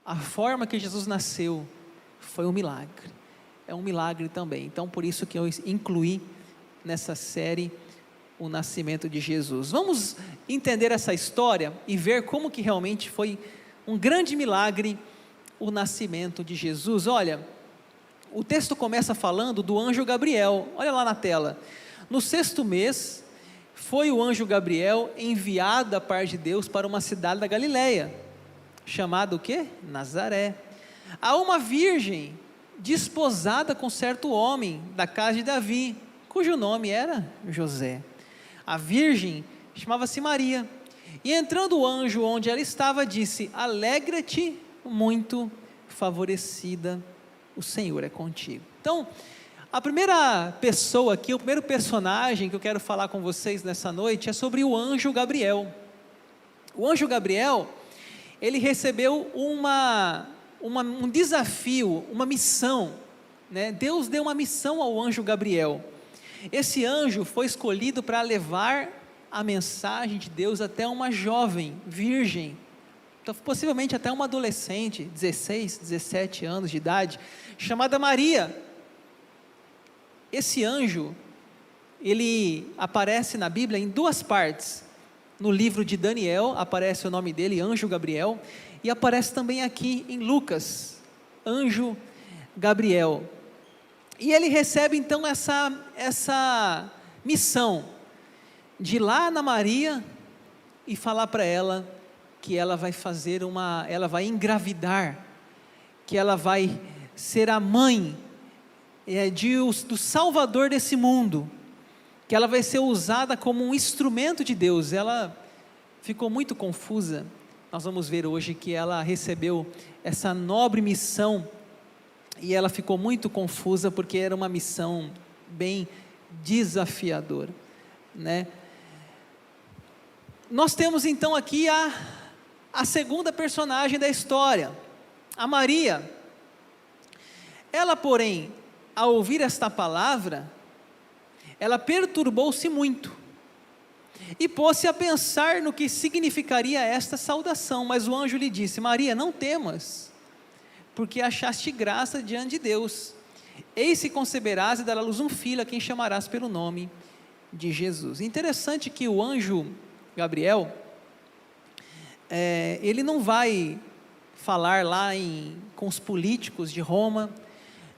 a forma que Jesus nasceu foi um milagre, é um milagre também. Então por isso que eu incluí nessa série o nascimento de Jesus. Vamos entender essa história e ver como que realmente foi um grande milagre o nascimento de Jesus. Olha, o texto começa falando do anjo Gabriel, olha lá na tela. No 6º mês, foi o anjo Gabriel enviado da parte de Deus para uma cidade da Galileia, chamada o quê? Nazaré, a uma virgem desposada com certo homem da casa de Davi, cujo nome era José. A virgem chamava-se Maria, e entrando o anjo onde ela estava, disse: alegra-te muito favorecida, o Senhor é contigo. Então, a primeira pessoa aqui, o primeiro personagem que eu quero falar com vocês nessa noite é sobre o anjo Gabriel. O anjo Gabriel, ele recebeu um desafio, uma missão, né? Deus deu uma missão ao anjo Gabriel. Esse anjo foi escolhido para levar a mensagem de Deus até uma jovem, virgem, possivelmente até uma adolescente, 16, 17 anos de idade, chamada Maria. Esse anjo, ele aparece na Bíblia em 2 partes. No livro de Daniel aparece o nome dele, anjo Gabriel, e aparece também aqui em Lucas, anjo Gabriel. E ele recebe então essa missão de ir lá na Maria e falar para ela que ela vai ela vai engravidar, que ela vai ser a mãe do Salvador desse mundo, que ela vai ser usada como um instrumento de Deus. Ela ficou muito confusa. Nós vamos ver hoje que ela recebeu essa nobre missão e ela ficou muito confusa porque era uma missão bem desafiadora, né? Nós temos então aqui a segunda personagem da história, a Maria. Ela, porém, ao ouvir esta palavra, ela perturbou-se muito e pôs-se a pensar no que significaria esta saudação. Mas o anjo lhe disse: Maria, não temas, porque achaste graça diante de Deus. Eis que conceberás e darás à luz um filho, a quem chamarás pelo nome de Jesus. Interessante que o anjo Gabriel, ele não vai falar lá com os políticos de Roma,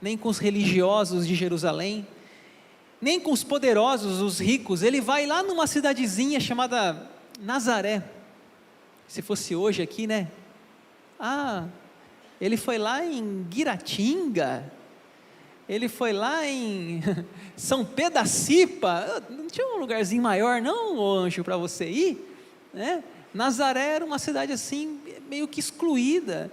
nem com os religiosos de Jerusalém, nem com os poderosos, os ricos. Ele vai lá numa cidadezinha chamada Nazaré. Se fosse hoje aqui, né? Ele foi lá em Guiratinga, ele foi lá em São Pedro da Cipa. Não tinha um lugarzinho maior não, anjo, para você ir, né? Nazaré era uma cidade assim, meio que excluída,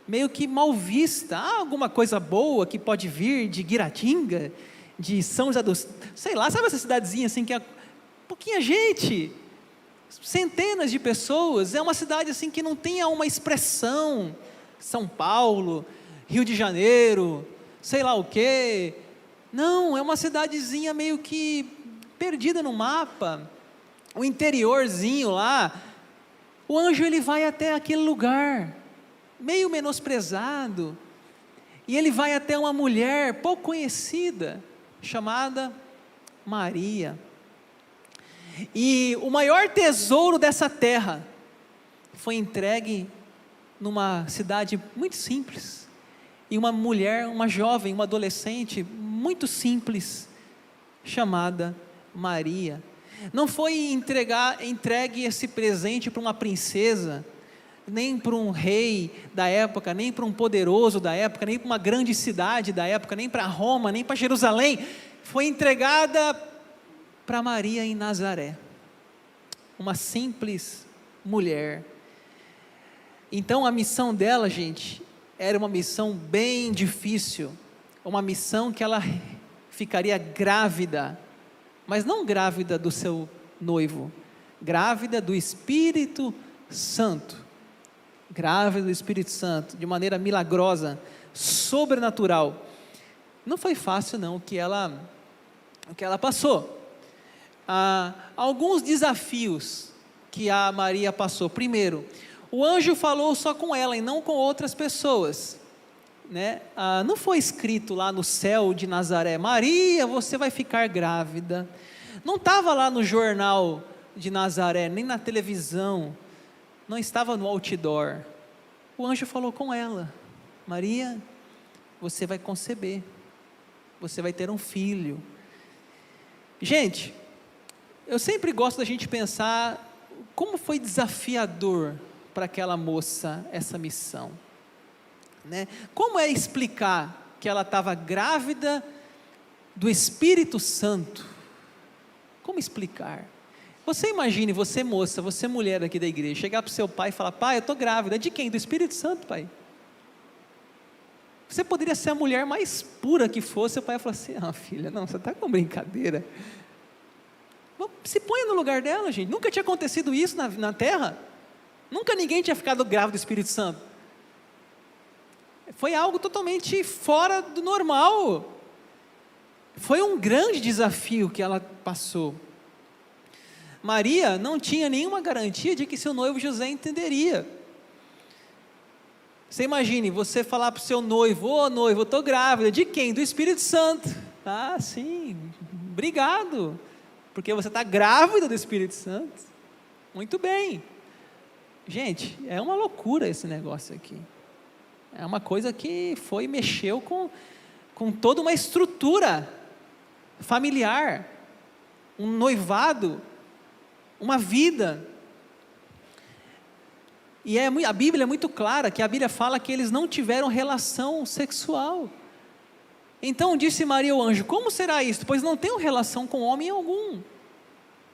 meio que mal vista. Há alguma coisa boa que pode vir de Guiratinga, de São José dos... sei lá, sabe essa cidadezinha assim que é pouquinha gente, centenas de pessoas. É uma cidade assim que não tem uma expressão, São Paulo, Rio de Janeiro, sei lá o quê. Não, é uma cidadezinha meio que perdida no mapa, o interiorzinho lá. O anjo, ele vai até aquele lugar, meio menosprezado, e ele vai até uma mulher pouco conhecida, chamada Maria. E o maior tesouro dessa terra foi entregue numa cidade muito simples, e uma mulher, uma jovem, uma adolescente muito simples, chamada Maria. Não foi entregue esse presente para uma princesa, nem para um rei da época, nem para um poderoso da época, nem para uma grande cidade da época, nem para Roma, nem para Jerusalém. Foi entregada para Maria em Nazaré, uma simples mulher. Então a missão dela, gente, era uma missão bem difícil, uma missão que ela ficaria grávida, mas não grávida do seu noivo, grávida do Espírito Santo, grávida do Espírito Santo, de maneira milagrosa, sobrenatural. Não foi fácil não o que ela passou. Alguns desafios que a Maria passou. Primeiro, O anjo falou só com ela e não com outras pessoas, né? Não foi escrito lá no céu de Nazaré: Maria, você vai ficar grávida. Não estava lá no jornal de Nazaré, nem na televisão, não estava no outdoor. O anjo falou com ela: Maria, você vai conceber, você vai ter um filho. Gente, eu sempre gosto da gente pensar como foi desafiador para aquela moça essa missão, né? Como é explicar que ela estava grávida do Espírito Santo? Como explicar? Você imagine, você moça, você mulher aqui da igreja, chegar para o seu pai e falar: pai, eu estou grávida. De quem? Do Espírito Santo, pai. Você poderia ser a mulher mais pura que fosse, o pai ia falar assim: filha, não, você está com brincadeira. Se ponha no lugar dela, gente. Nunca tinha acontecido isso na terra. Nunca ninguém tinha ficado grávido do Espírito Santo. Foi algo totalmente fora do normal. Foi um grande desafio que ela passou. Maria não tinha nenhuma garantia de que seu noivo José entenderia. Você imagine, você falar para o seu noivo: ô noivo, eu estou grávida. De quem? Do Espírito Santo. Sim, obrigado, porque você está grávida do Espírito Santo. Muito bem. Gente, é uma loucura esse negócio aqui. É uma coisa que mexeu com toda uma estrutura familiar, um noivado, uma vida. E a Bíblia é muito clara, que a Bíblia fala que eles não tiveram relação sexual. Então disse Maria ao anjo: como será isso? Pois não tenho relação com homem algum.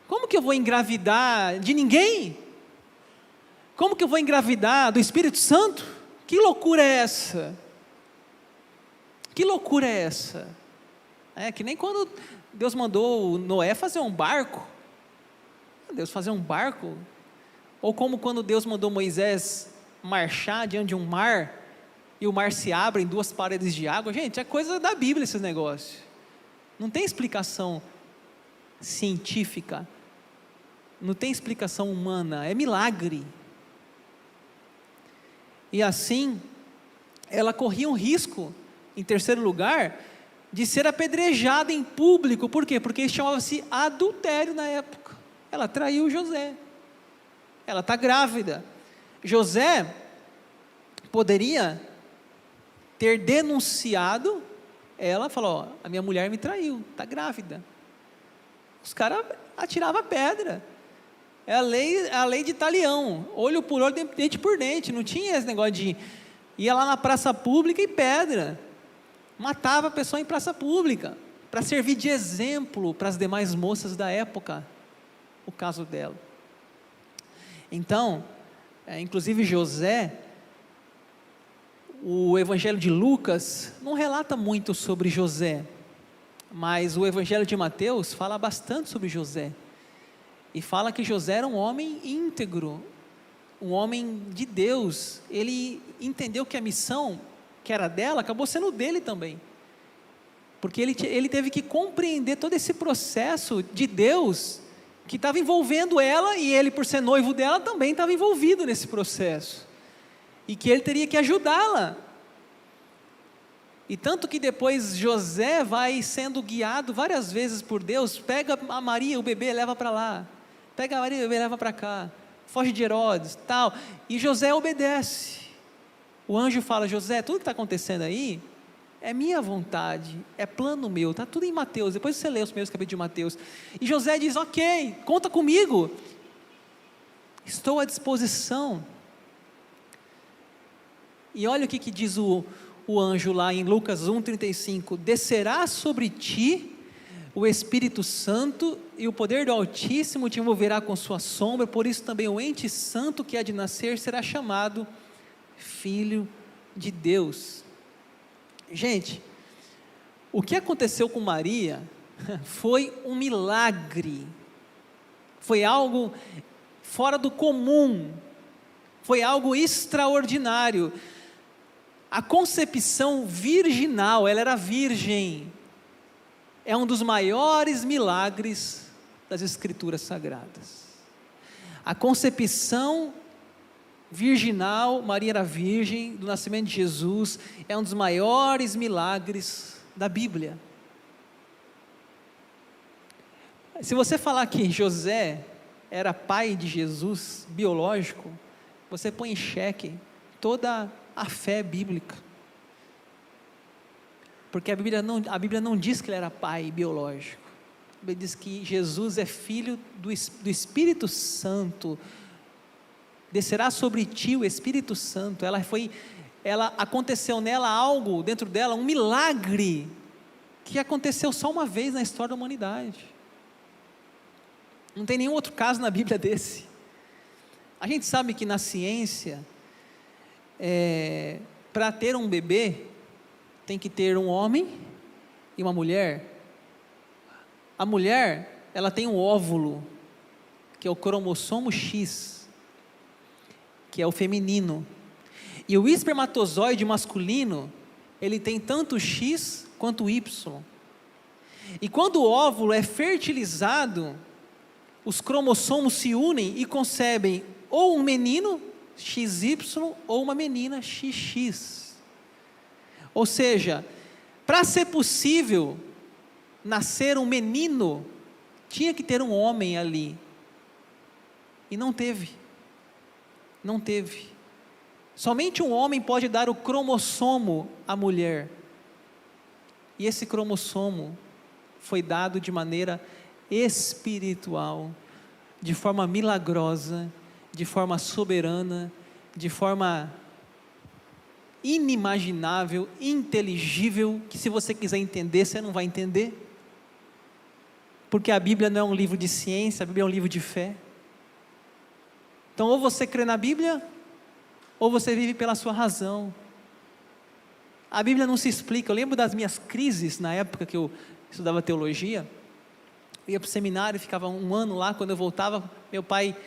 Como que eu vou engravidar de ninguém? Como que eu vou engravidar do Espírito Santo? Que loucura é essa? Que loucura é essa? É que nem quando Deus mandou Noé fazer um barco. Deus fazer um barco? Ou como quando Deus mandou Moisés marchar diante de um mar, e o mar se abre em 2 paredes de água. Gente, é coisa da Bíblia esses negócios. Não tem explicação científica, não tem explicação humana, é milagre. E assim, ela corria um risco, em terceiro lugar, de ser apedrejada em público. Por quê? Porque chamava-se adultério na época. Ela traiu José, ela está grávida. José poderia ter denunciado ela, falou: a minha mulher me traiu, está grávida. Os caras atiravam pedra. É a lei de talião, olho por olho, dente por dente. Não tinha esse negócio de ia lá na praça pública e pedra, matava a pessoa em praça pública, para servir de exemplo para as demais moças da época, o caso dela. Então, inclusive José, o Evangelho de Lucas não relata muito sobre José, mas o Evangelho de Mateus fala bastante sobre José, e fala que José era um homem íntegro, um homem de Deus. Ele entendeu que a missão que era dela, acabou sendo dele também, porque ele teve que compreender todo esse processo de Deus, que estava envolvendo ela, e ele, por ser noivo dela, também estava envolvido nesse processo, e que ele teria que ajudá-la. E tanto que depois José vai sendo guiado várias vezes por Deus: pega a Maria, o bebê, leva para lá, pega a Maria, o bebê, leva para cá, foge de Herodes, tal, e José obedece. O anjo fala: José, tudo que está acontecendo aí, é minha vontade, é plano meu, está tudo em Mateus, depois você lê os primeiros capítulos de Mateus, e José diz: ok, conta comigo, estou à disposição. E olha o que diz o anjo lá em Lucas 1,35: descerá sobre ti o Espírito Santo, e o poder do Altíssimo te envolverá com sua sombra, por isso também o ente santo que há de nascer será chamado Filho de Deus. Gente, o que aconteceu com Maria foi um milagre, foi algo fora do comum, foi algo extraordinário. A concepção virginal, ela era virgem, é um dos maiores milagres das Escrituras Sagradas. A concepção virginal, Maria era virgem, do nascimento de Jesus, é um dos maiores milagres da Bíblia. Se você falar que José era pai de Jesus, biológico, você põe em xeque toda a fé bíblica. Porque a Bíblia não diz que ele era pai biológico. A Bíblia diz que Jesus é filho do Espírito Santo. Descerá sobre ti o Espírito Santo. Aconteceu nela algo, dentro dela, um milagre, que aconteceu só uma vez na história da humanidade. Não tem nenhum outro caso na Bíblia desse. A gente sabe que na ciência, para ter um bebê, tem que ter um homem e uma mulher. A mulher, ela tem um óvulo, que é o cromossomo X, que é o feminino. E o espermatozoide masculino, ele tem tanto X quanto Y. E quando o óvulo é fertilizado, os cromossomos se unem e concebem ou um menino XY ou uma menina XX. Ou seja, para ser possível nascer um menino, tinha que ter um homem ali. E não teve. Não teve. Somente um homem pode dar o cromossomo à mulher. E esse cromossomo foi dado de maneira espiritual, de forma milagrosa, de forma soberana, de forma inimaginável, inteligível, que se você quiser entender, você não vai entender. Porque a Bíblia não é um livro de ciência, a Bíblia é um livro de fé. Então, ou você crê na Bíblia, ou você vive pela sua razão. A Bíblia não se explica. Eu lembro das minhas crises, na época que eu estudava teologia. Eu ia para o seminário, ficava um ano lá. Quando eu voltava, meu pai,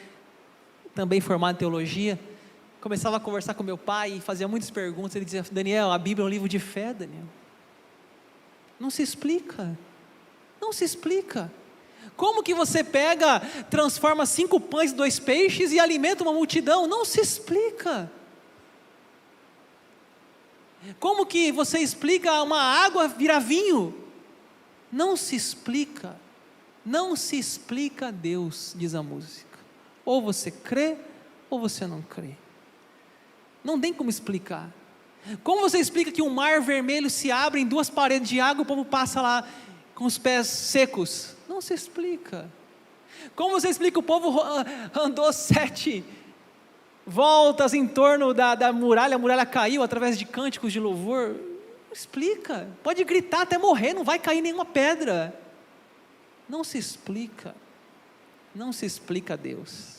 também formado em teologia, começava a conversar com meu pai e fazia muitas perguntas. Ele dizia: Daniel, a Bíblia é um livro de fé, Daniel. Não se explica. Não se explica. Como que você transforma 5 pães e 2 peixes e alimenta uma multidão? Não se explica. Como que você explica uma água virar vinho? Não se explica. Não se explica a Deus, diz a música. Ou você crê, ou você não crê. Não tem como explicar. Como você explica que um mar vermelho se abre em 2 paredes de água e o povo passa lá com os pés secos? Não se explica. Como você explica que o povo andou 7 voltas em torno da muralha, a muralha caiu através de cânticos de louvor? Não explica. Pode gritar até morrer, não vai cair nenhuma pedra. Não se explica. Não se explica a Deus.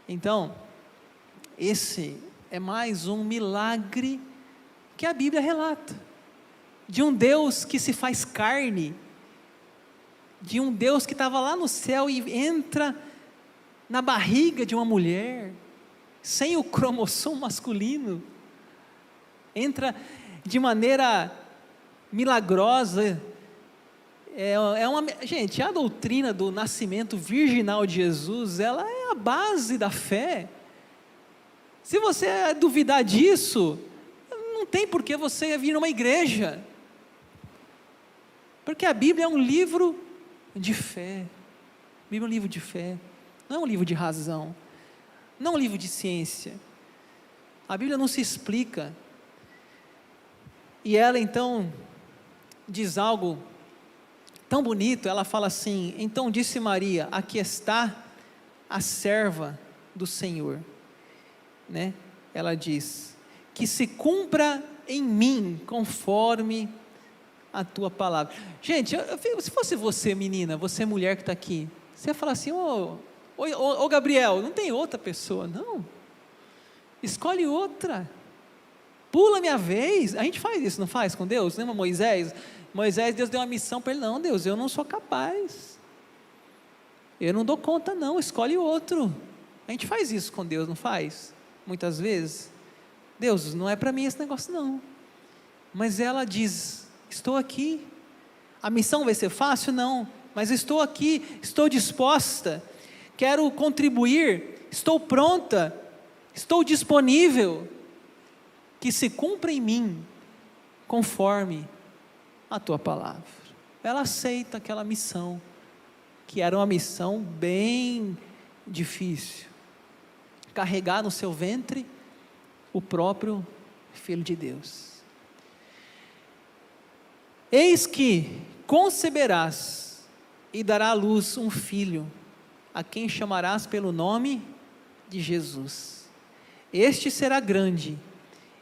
Então, esse é mais um milagre que a Bíblia relata, de um Deus que se faz carne, de um Deus que estava lá no céu e entra na barriga de uma mulher, sem o cromossomo masculino, entra de maneira milagrosa. Gente, a doutrina do nascimento virginal de Jesus, ela é a base da fé. Se você duvidar disso, não tem por que você vir numa igreja, porque a Bíblia é um livro de fé. A Bíblia é um livro de fé, não é um livro de razão, não é um livro de ciência. A Bíblia não se explica. E ela então diz algo tão bonito. Ela fala assim: então disse Maria, aqui está a serva do Senhor, né? Ela diz: que se cumpra em mim conforme a tua palavra. Gente, se fosse você, menina, você mulher que está aqui, você ia falar assim: ô Gabriel, não tem outra pessoa, não, escolhe outra, pula minha vez. A gente faz isso, não faz com Deus? Lembra Moisés, Deus deu uma missão para ele: não, Deus, eu não sou capaz, eu não dou conta não, escolhe outro. A gente faz isso com Deus, não faz? Muitas vezes: Deus, não é para mim esse negócio não. Mas ela diz: estou aqui. A missão vai ser fácil? Não, mas estou aqui, estou disposta, quero contribuir, estou pronta. estou disponível, que se cumpra em mim, conforme a tua palavra. Ela aceita aquela missão, que era uma missão bem difícil, carregar no seu ventre o próprio Filho de Deus. Eis que conceberás e dará à luz um filho, a quem chamarás pelo nome de Jesus. Este será grande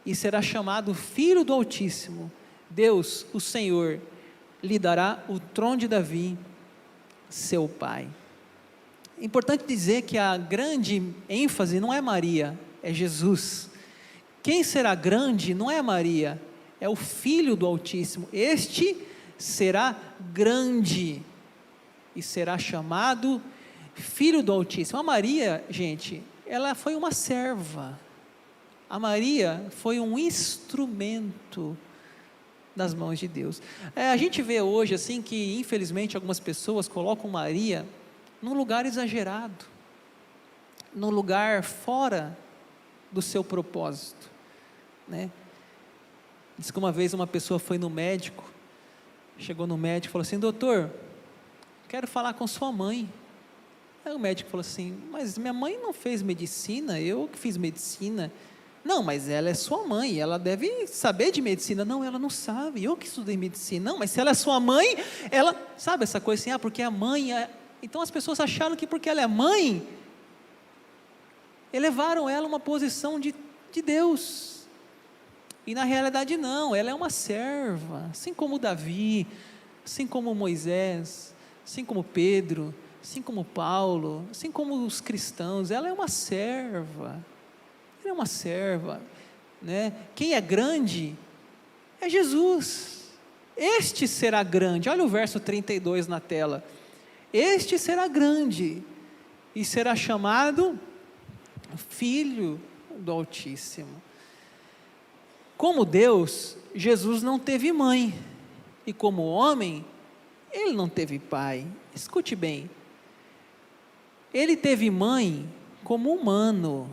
e será chamado Filho do Altíssimo. Deus, o Senhor, lhe dará o trono de Davi, seu pai. É importante dizer que a grande ênfase não é Maria, é Jesus. Quem será grande não é Maria, é o Filho do Altíssimo. Este será grande e será chamado Filho do Altíssimo. A Maria, gente, ela foi uma serva. A Maria foi um instrumento nas mãos de Deus. A gente vê hoje assim que infelizmente algumas pessoas colocam Maria num lugar exagerado, num lugar fora do seu propósito, né? Diz que uma vez uma pessoa foi no médico, chegou no médico e falou assim: doutor, quero falar com sua mãe. Aí o médico falou assim: mas minha mãe não fez medicina, eu que fiz medicina. Não, mas ela é sua mãe, ela deve saber de medicina. Não, ela não sabe, eu que estudei medicina. Não, mas se ela é sua mãe, ela, sabe essa coisa assim, porque a mãe é... Então as pessoas acharam que porque ela é mãe, elevaram ela a uma posição de Deus, e na realidade não, ela é uma serva, assim como Davi, assim como Moisés, assim como Pedro, assim como Paulo, assim como os cristãos, ela é uma serva. Ela é uma serva, né? Quem é grande é Jesus. Este será grande. Olha o verso 32 na tela. Este será grande e será chamado Filho do Altíssimo. Como Deus, Jesus não teve mãe, e como homem, ele não teve pai. Escute bem, ele teve mãe como humano,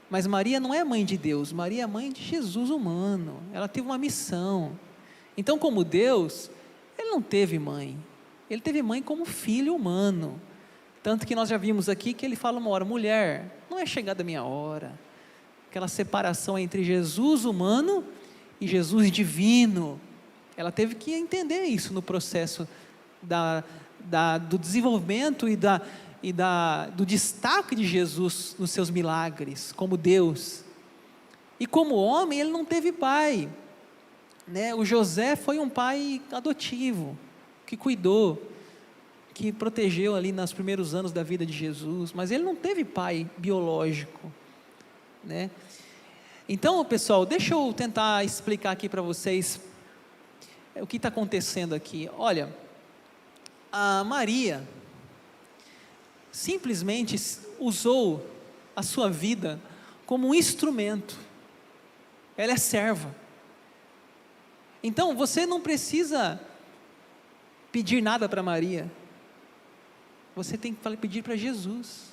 mas Maria não é mãe de Deus, Maria é mãe de Jesus humano, ela teve uma missão. Então, como Deus, ele não teve mãe, ele teve mãe como filho humano, tanto que nós já vimos aqui que ele fala uma hora: mulher, não é chegada a minha hora. Aquela separação entre Jesus humano e Jesus divino, ela teve que entender isso no processo do desenvolvimento do destaque de Jesus nos seus milagres, como Deus. E como homem, ele não teve pai, né? O José foi um pai adotivo, que cuidou, que protegeu ali nos primeiros anos da vida de Jesus, mas ele não teve pai biológico, né? Então, pessoal, deixa eu tentar explicar aqui para vocês o que está acontecendo aqui. Olha, a Maria simplesmente usou a sua vida como um instrumento. Ela é serva. Então, você não precisa pedir nada para Maria, você tem que pedir para Jesus.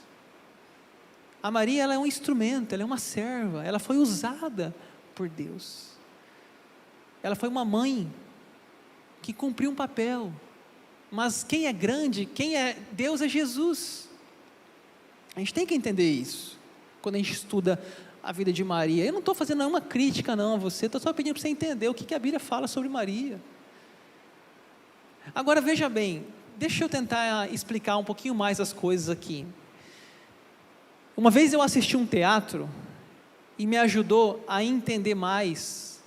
A Maria, ela é um instrumento, ela é uma serva, ela foi usada por Deus, ela foi uma mãe que cumpriu um papel, mas quem é grande, quem é Deus é Jesus. A gente tem que entender isso, quando a gente estuda a vida de Maria. Eu não estou fazendo nenhuma crítica não a você, estou só pedindo para você entender o que a Bíblia fala sobre Maria. Agora veja bem, deixa eu tentar explicar um pouquinho mais as coisas aqui. Uma vez eu assisti um teatro e me ajudou a entender mais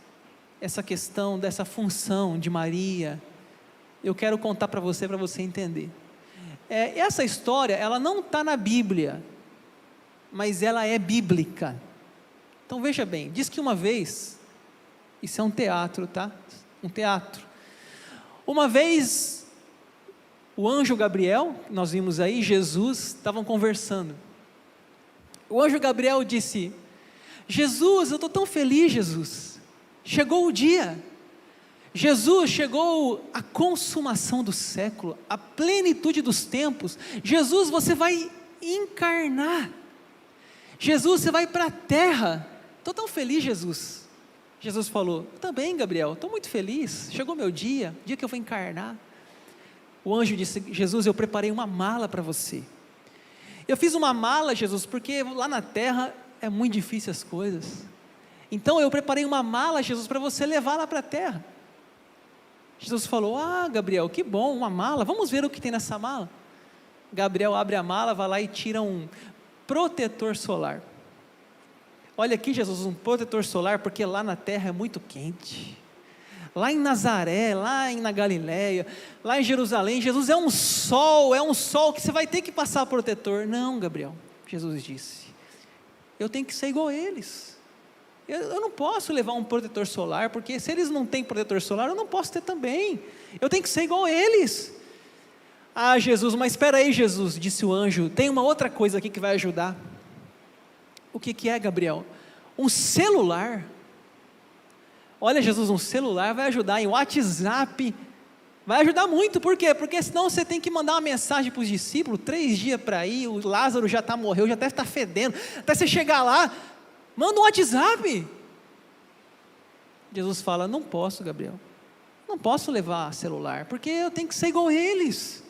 essa questão dessa função de Maria. Eu quero contar para você entender. Essa história, ela não está na Bíblia, mas ela é bíblica. Então veja bem, diz que uma vez, isso é um teatro, tá? Um teatro. Uma vez, o anjo Gabriel, nós vimos aí, Jesus, estavam conversando. O anjo Gabriel disse: Jesus, eu estou tão feliz, Jesus, chegou o dia, Jesus, chegou a consumação do século, a plenitude dos tempos, Jesus, você vai encarnar, Jesus, você vai para a terra. Estou tão feliz, Jesus. Jesus falou, também, Gabriel, estou muito feliz, chegou meu dia que eu vou encarnar. O anjo disse, Jesus, eu preparei uma mala para você. Eu fiz uma mala, Jesus, porque lá na terra é muito difícil as coisas. Então eu preparei uma mala, Jesus, para você levar lá para a terra. Jesus falou, Gabriel, que bom, uma mala, vamos ver o que tem nessa mala. Gabriel abre a mala, vai lá e tira um protetor solar. Olha aqui, Jesus, um protetor solar, porque lá na terra é muito quente. Lá em Nazaré, na Galileia, lá em Jerusalém, Jesus é um sol que você vai ter que passar protetor. Não, Gabriel, Jesus disse, eu tenho que ser igual a eles. Eu não posso levar um protetor solar, porque se eles não têm protetor solar, eu não posso ter também. Eu tenho que ser igual a eles. Jesus, mas espera aí, Jesus, disse o anjo, tem uma outra coisa aqui que vai ajudar. O que é, Gabriel? Um celular. Olha, Jesus, um celular vai ajudar, em WhatsApp, vai ajudar muito, por quê? Porque senão você tem que mandar uma mensagem para os discípulos, 3 dias para ir, o Lázaro já morreu, já deve estar fedendo, até você chegar lá, manda um WhatsApp. Jesus fala, não posso, Gabriel, não posso levar celular, porque eu tenho que ser igual a eles,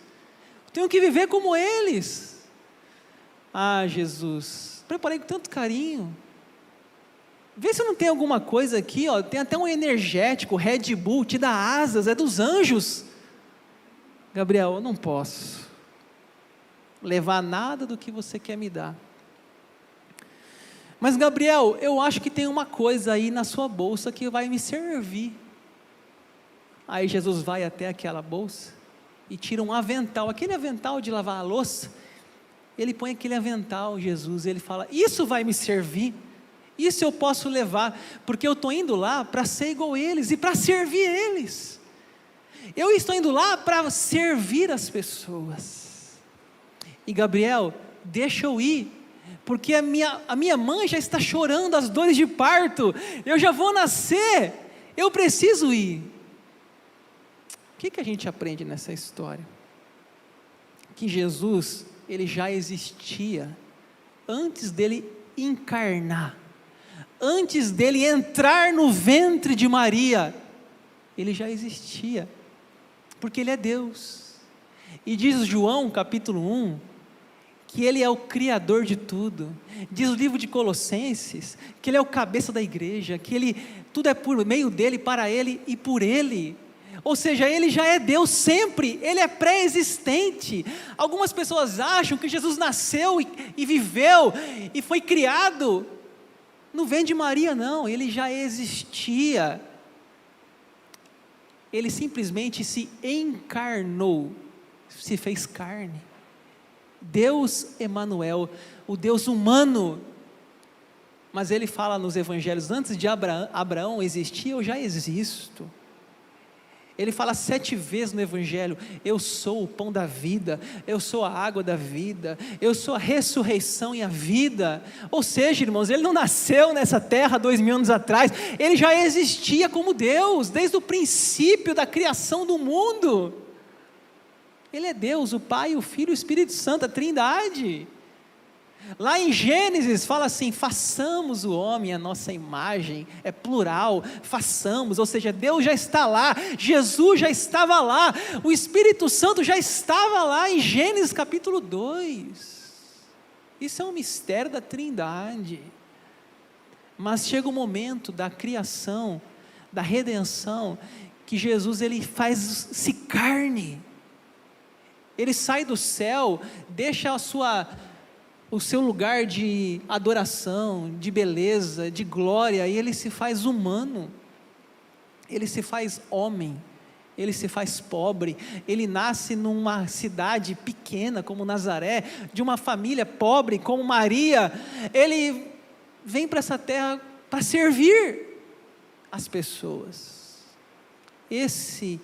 eu tenho que viver como eles. Jesus, preparei com tanto carinho, vê se não tem alguma coisa aqui, tem até um energético, Red Bull, te dá asas, é dos anjos. Gabriel, eu não posso levar nada do que você quer me dar. Mas Gabriel, eu acho que tem uma coisa aí na sua bolsa que vai me servir. Aí Jesus vai até aquela bolsa e tira um avental, aquele avental de lavar a louça, ele põe aquele avental, Jesus, ele fala, isso vai me servir, isso eu posso levar, porque eu estou indo lá para ser igual a eles, e para servir eles, eu estou indo lá para servir as pessoas, e Gabriel, deixa eu ir, porque a minha mãe já está chorando as dores de parto, eu já vou nascer, eu preciso ir. O que a gente aprende nessa história? Que Jesus, ele já existia, antes dele encarnar, antes dele entrar no ventre de Maria, ele já existia, porque ele é Deus, e diz João capítulo 1, que ele é o criador de tudo, diz o livro de Colossenses, que ele é o cabeça da igreja, que tudo é por meio dele, para ele e por ele, ou seja, ele já é Deus sempre, ele é pré-existente. Algumas pessoas acham que Jesus nasceu e viveu, e foi criado no ventre de Maria, não, ele já existia, ele simplesmente se encarnou, se fez carne, Deus Emanuel, o Deus humano, mas ele fala nos evangelhos, antes de Abraão existir, eu já existo. Ele fala 7 vezes no evangelho, eu sou o pão da vida, eu sou a água da vida, eu sou a ressurreição e a vida. Ou seja, irmãos, ele não nasceu nessa terra 2000 anos atrás, ele já existia como Deus, desde o princípio da criação do mundo. Ele é Deus, o Pai, o Filho e o Espírito Santo, a Trindade. Lá em Gênesis fala assim, façamos o homem à nossa imagem, é plural, façamos, ou seja, Deus já está lá, Jesus já estava lá, o Espírito Santo já estava lá em Gênesis capítulo 2, isso é um mistério da Trindade, mas chega o momento da criação, da redenção, que Jesus ele faz-se carne, ele sai do céu, deixa o seu lugar de adoração, de beleza, de glória, e ele se faz humano, ele se faz homem, ele se faz pobre, ele nasce numa cidade pequena como Nazaré, de uma família pobre como Maria, ele vem para essa terra para servir as pessoas. Esse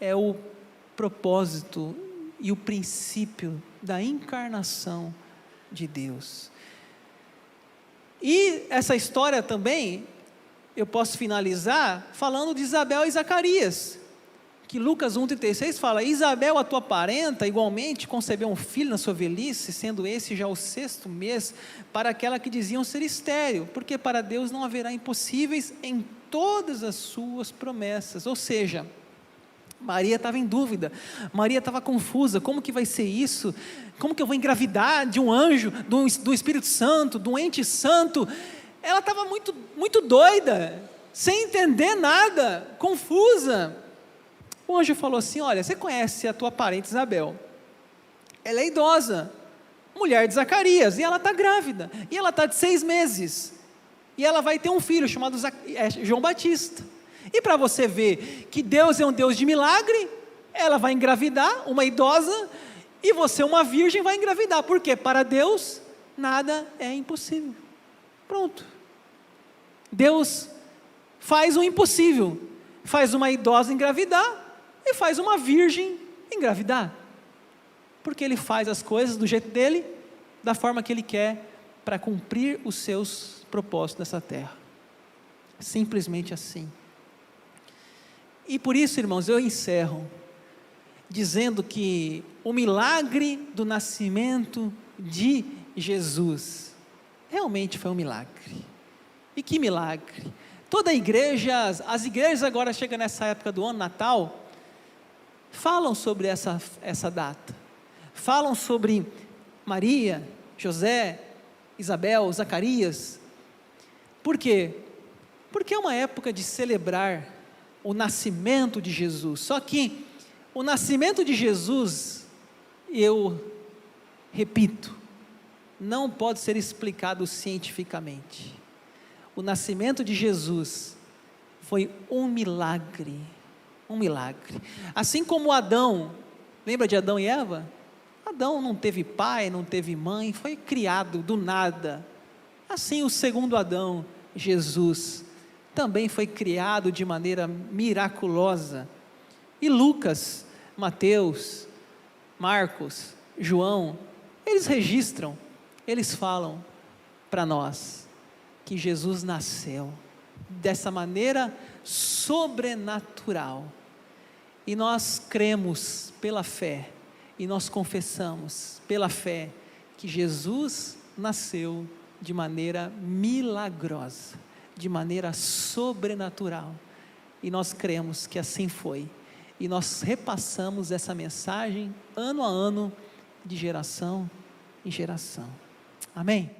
é o propósito e o princípio da encarnação de Deus. E essa história também, eu posso finalizar falando de Isabel e Zacarias, que Lucas 1,36 fala: Isabel, a tua parenta, igualmente concebeu um filho na sua velhice, sendo esse já o 6º mês, para aquela que diziam ser estéril, porque para Deus não haverá impossíveis em todas as suas promessas. Ou seja, Maria estava em dúvida, Maria estava confusa: como que vai ser isso? Como que eu vou engravidar de um anjo, do Espírito Santo, do ente santo? Ela estava muito doida, sem entender nada, confusa. O anjo falou assim: olha, você conhece a tua parente Isabel, ela é idosa, mulher de Zacarias, e ela está grávida, e ela está de 6 meses, e ela vai ter um filho chamado João Batista, e para você ver que Deus é um Deus de milagre, ela vai engravidar, uma idosa, e você, uma virgem, vai engravidar, porque para Deus nada é impossível. Pronto, Deus faz o impossível, faz uma idosa engravidar, e faz uma virgem engravidar, porque Ele faz as coisas do jeito dEle, da forma que Ele quer, para cumprir os seus propósitos nessa terra, simplesmente assim. E por isso, irmãos, eu encerro, dizendo que o milagre do nascimento de Jesus, realmente foi um milagre. E que milagre! Toda a igreja, as igrejas agora chegam nessa época do ano, Natal, falam sobre essa data, falam sobre Maria, José, Isabel, Zacarias. Por quê? Porque é uma época de celebrar o nascimento de Jesus. Só que o nascimento de Jesus, eu repito, não pode ser explicado cientificamente. O nascimento de Jesus foi um milagre. Um milagre. Assim como Adão, lembra de Adão e Eva? Adão não teve pai, não teve mãe, foi criado do nada. Assim o segundo Adão, Jesus, também foi criado de maneira miraculosa. E Lucas, Mateus, Marcos, João, eles registram, eles falam para nós que Jesus nasceu dessa maneira sobrenatural. E nós cremos pela fé, e nós confessamos pela fé, que Jesus nasceu de maneira milagrosa, de maneira sobrenatural, e nós cremos que assim foi, e nós repassamos essa mensagem, ano a ano, de geração em geração. Amém?